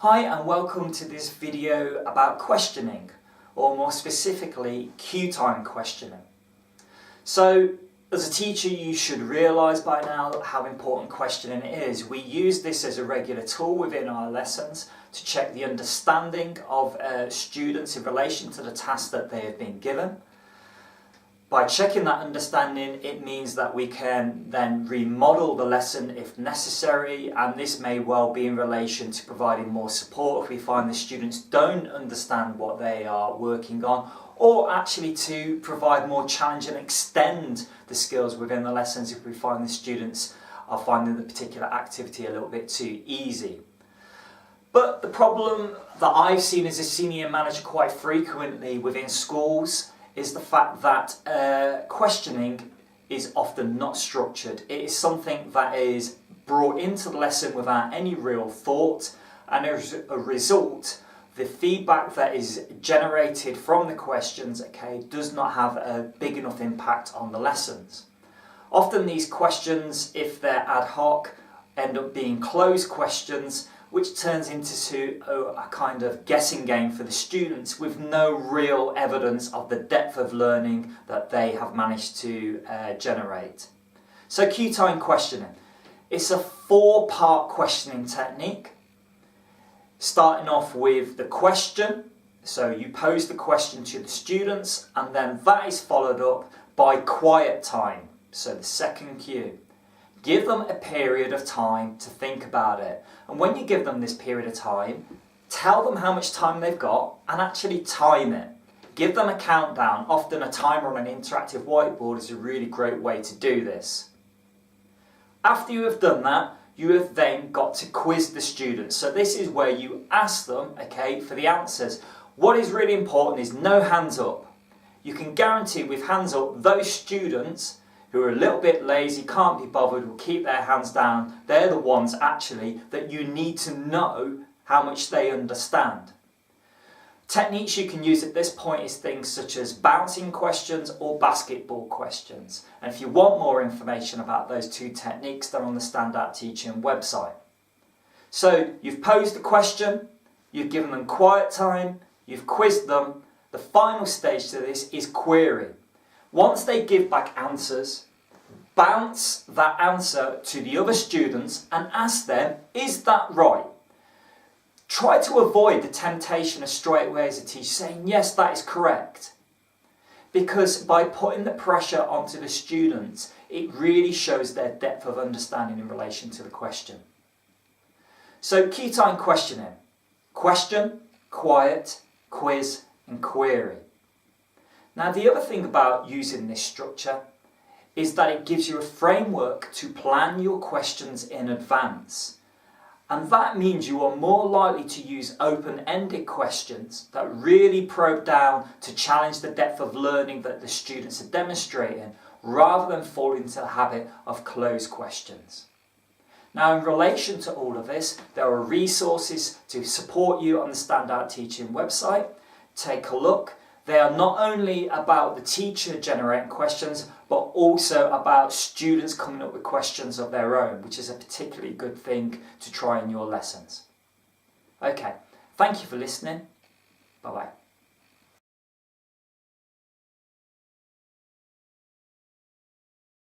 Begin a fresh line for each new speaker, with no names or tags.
Hi and welcome to this video about questioning, or more specifically cue time questioning. So as a teacher you should realise by now how important questioning is. We use this as a regular tool within our lessons to check the understanding of students in relation to the task that they have been given. By checking that understanding, it means that we can then remodel the lesson if necessary, and this may well be in relation to providing more support if we find the students don't understand what they are working on, or actually to provide more challenge and extend the skills within the lessons if we find the students are finding the particular activity a little bit too easy. But the problem that I've seen as a senior manager quite frequently within schools is the fact that questioning is often not structured. It is something that is brought into the lesson without any real thought, and as a result the feedback that is generated from the questions does not have a big enough impact on the lessons. Often these questions, if they're ad hoc, end up being closed questions, which turns into a kind of guessing game for the students with no real evidence of the depth of learning that they have managed to generate. So cue time questioning. It's a 4-part questioning technique, starting off with the question. So you pose the question to the students, and then that is followed up by quiet time, so the second cue. Give them a period of time to think about it, and when you give them this period of time, tell them how much time they've got and actually time it. Give them a countdown. Often a timer on an interactive whiteboard is a really great way to do this. After you have done that, you have then got to quiz the students. So this is where you ask them for the answers. What is really important is no hands up. You can guarantee with hands up, those students who are a little bit lazy, can't be bothered, will keep their hands down. They're the ones actually that you need to know how much they understand. Techniques you can use at this point is things such as bouncing questions or basketball questions. And if you want more information about those two techniques, they're on the Standout teaching website. So you've posed the question, you've given them quiet time, you've quizzed them. The final stage to this is query. Once they give back answers, bounce that answer to the other students and ask them, is that right? Try to avoid the temptation of straight away as a teacher saying, yes, that is correct. Because by putting the pressure onto the students, it really shows their depth of understanding in relation to the question. So cue time questioning. Question, quiet, quiz and query. Now the other thing about using this structure is that it gives you a framework to plan your questions in advance. And that means you are more likely to use open-ended questions that really probe down to challenge the depth of learning that the students are demonstrating, rather than fall into the habit of closed questions. Now in relation to all of this, there are resources to support you on the Standout Teaching website. Take a look. They are not only about the teacher generating questions, but also about students coming up with questions of their own, which is a particularly good thing to try in your lessons. Okay, thank you for listening. Bye-bye.